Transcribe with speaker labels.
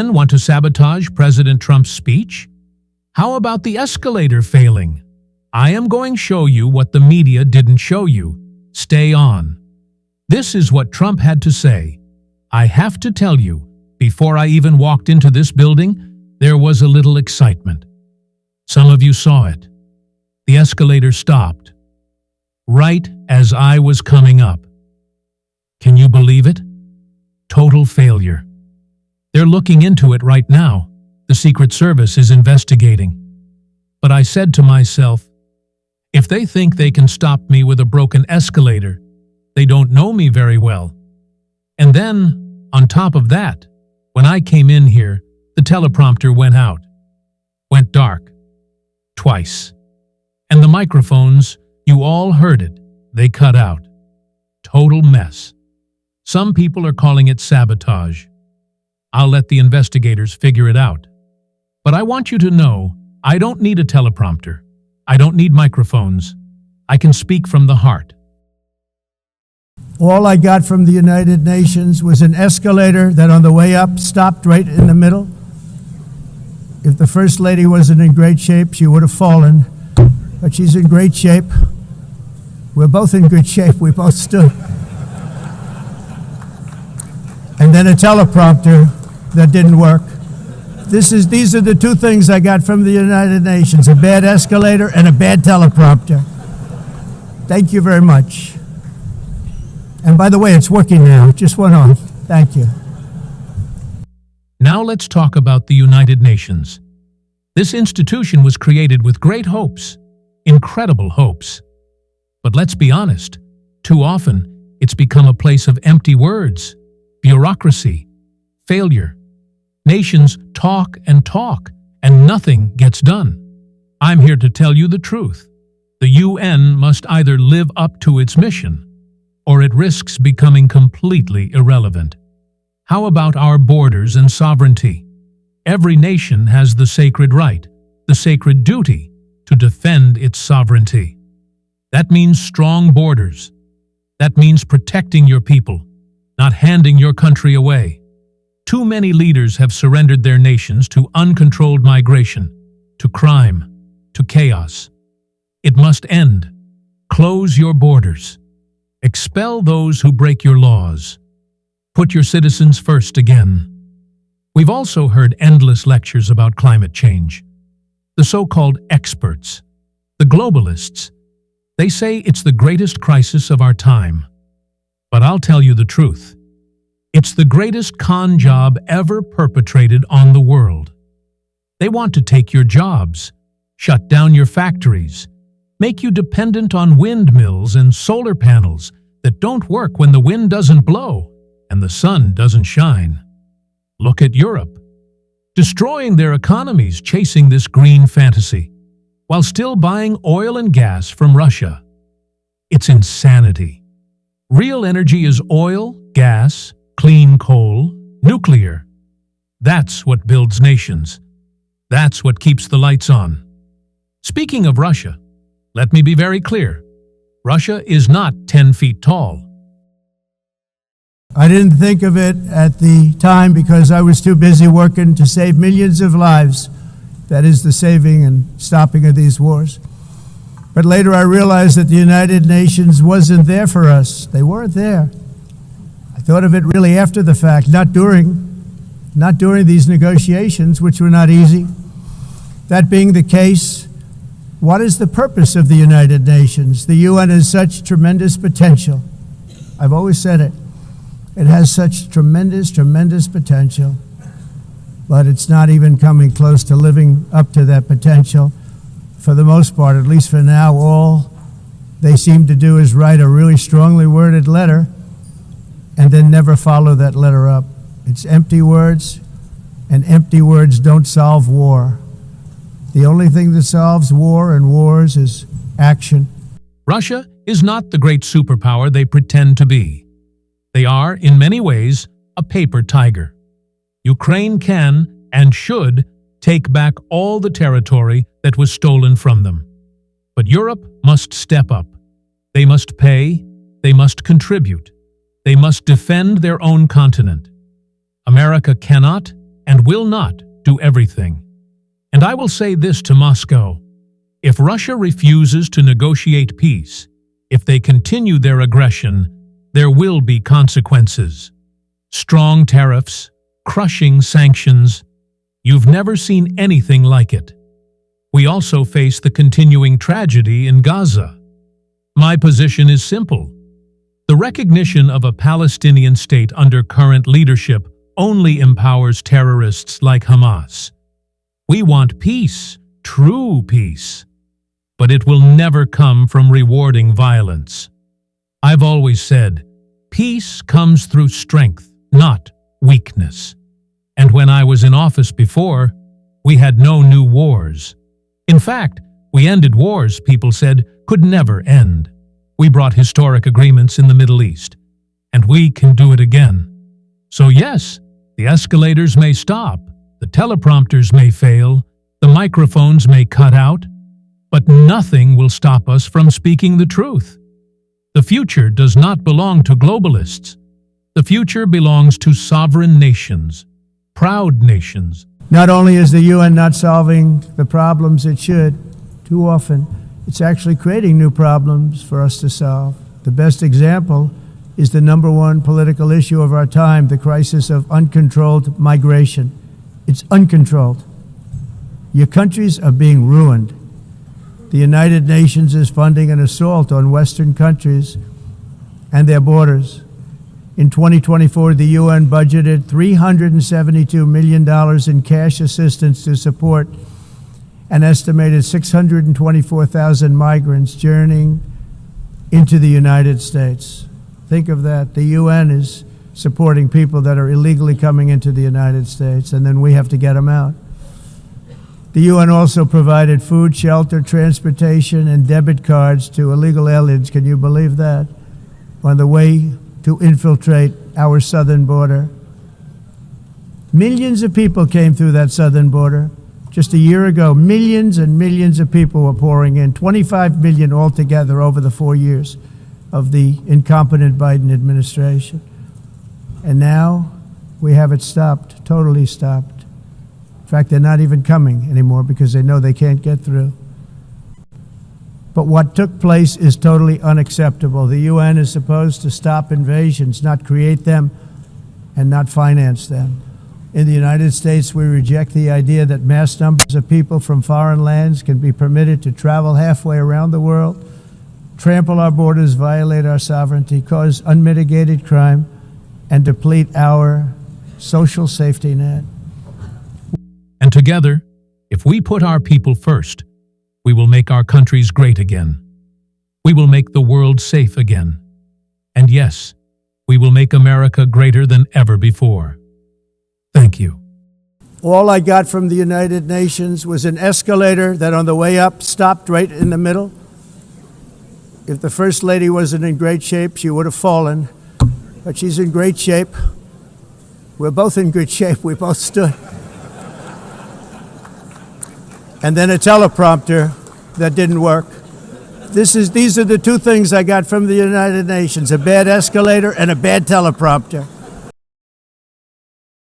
Speaker 1: UN want to sabotage President Trump's speech? How about the escalator failing? I am going to show you what the media didn't show you. Stay on. This is what Trump had to say. I have to tell you, before I even walked into this building, there was a little excitement. Some of you saw it. The escalator stopped, right as I was coming up. Can you believe it? Total failure. They're looking into it right now. The Secret Service is investigating. But I said to myself, if they think they can stop me with a broken escalator, they don't know me very well. And then, on top of that, when I came in here, the teleprompter went dark, twice. And the microphones, you all heard it, they cut out. Total mess. Some people are calling it sabotage. I'll let the investigators figure it out. But I want you to know, I don't need a teleprompter. I don't need microphones. I can speak from the heart.
Speaker 2: All I got from the United Nations was an escalator that on the way up stopped right in the middle. If the First Lady wasn't in great shape, she would have fallen. But she's in great shape. We're both in good shape. We both stood. And then a teleprompter that didn't work. These are the two things I got from the United Nations, a bad escalator and a bad teleprompter. Thank you very much. And by the way, it's working now. It just went on. Thank you.
Speaker 1: Now let's talk about the United Nations. This institution was created with great hopes, incredible hopes. But let's be honest, too often it's become a place of empty words, bureaucracy, failure. Nations talk, and nothing gets done. I'm here to tell you the truth. The UN must either live up to its mission, or it risks becoming completely irrelevant. How about our borders and sovereignty? Every nation has the sacred right, the sacred duty, to defend its sovereignty. That means strong borders. That means protecting your people, not handing your country away. Too many leaders have surrendered their nations to uncontrolled migration, to crime, to chaos. It must end. Close your borders. Expel those who break your laws. Put your citizens first again. We've also heard endless lectures about climate change. The so-called experts, the globalists, they say it's the greatest crisis of our time. But I'll tell you the truth. It's the greatest con job ever perpetrated on the world. They want to take your jobs, shut down your factories, make you dependent on windmills and solar panels that don't work when the wind doesn't blow and the sun doesn't shine. Look at Europe, destroying their economies chasing this green fantasy, while still buying oil and gas from Russia. It's insanity. Real energy is oil, gas, clean coal, nuclear. That's what builds nations. That's what keeps the lights on. Speaking of Russia, let me be very clear. Russia is not 10 feet tall.
Speaker 2: I didn't think of it at the time because I was too busy working to save millions of lives. That is the saving and stopping of these wars. But later I realized that the United Nations wasn't there for us. They weren't there. I thought of it really after the fact, not during these negotiations, which were not easy. That being the case, what is the purpose of the United Nations? The UN has such tremendous potential. I've always said it. It has such tremendous potential, but it's not even coming close to living up to that potential. For the most part, at least for now, all they seem to do is write a really strongly worded letter and then never follow that letter up. It's empty words, and empty words don't solve war. The only thing that solves war and wars is action.
Speaker 1: Russia is not the great superpower they pretend to be. They are, in many ways, a paper tiger. Ukraine can and should take back all the territory that was stolen from them. But Europe must step up. They must pay, they must contribute, they must defend their own continent. America cannot and will not do everything. And I will say this to Moscow: if Russia refuses to negotiate peace, if they continue their aggression, there will be consequences. Strong tariffs, crushing sanctions. You've never seen anything like it. We also face the continuing tragedy in Gaza. My position is simple. The recognition of a Palestinian state under current leadership only empowers terrorists like Hamas. We want peace, true peace, but it will never come from rewarding violence. I've always said, peace comes through strength, not weakness. And when I was in office before, we had no new wars. In fact, we ended wars people said could never end. We brought historic agreements in the Middle East, and we can do it again. So yes, the escalators may stop, the teleprompters may fail, the microphones may cut out, but nothing will stop us from speaking the truth. The future does not belong to globalists. The future belongs to sovereign nations, proud nations.
Speaker 2: Not only is the UN not solving the problems it should, too often, it's actually creating new problems for us to solve. The best example is the number one political issue of our time, the crisis of uncontrolled migration. It's uncontrolled. Your countries are being ruined. The United Nations is funding an assault on Western countries and their borders. In 2024, the UN budgeted $372 million in cash assistance to support an estimated 624,000 migrants journeying into the United States. Think of that. The UN is supporting people that are illegally coming into the United States, and then we have to get them out. The UN also provided food, shelter, transportation, and debit cards to illegal aliens. Can you believe that? On the way to infiltrate our southern border. Millions of people came through that southern border. Just a year ago, millions and millions of people were pouring in, 25 million altogether over the 4 years of the incompetent Biden administration. And now we have it stopped, totally stopped. In fact, they're not even coming anymore because they know they can't get through. But what took place is totally unacceptable. The UN is supposed to stop invasions, not create them and not finance them. In the United States, we reject the idea that mass numbers of people from foreign lands can be permitted to travel halfway around the world, trample our borders, violate our sovereignty, cause unmitigated crime, and deplete our social safety net.
Speaker 1: And together, if we put our people first, we will make our countries great again. We will make the world safe again. And yes, we will make America greater than ever before. Thank you.
Speaker 2: All I got from the United Nations was an escalator that on the way up stopped right in the middle. If the First Lady wasn't in great shape, she would have fallen. But she's in great shape. We're both in good shape. We both stood. And then a teleprompter that didn't work. These are the two things I got from the United Nations, a bad escalator and a bad teleprompter.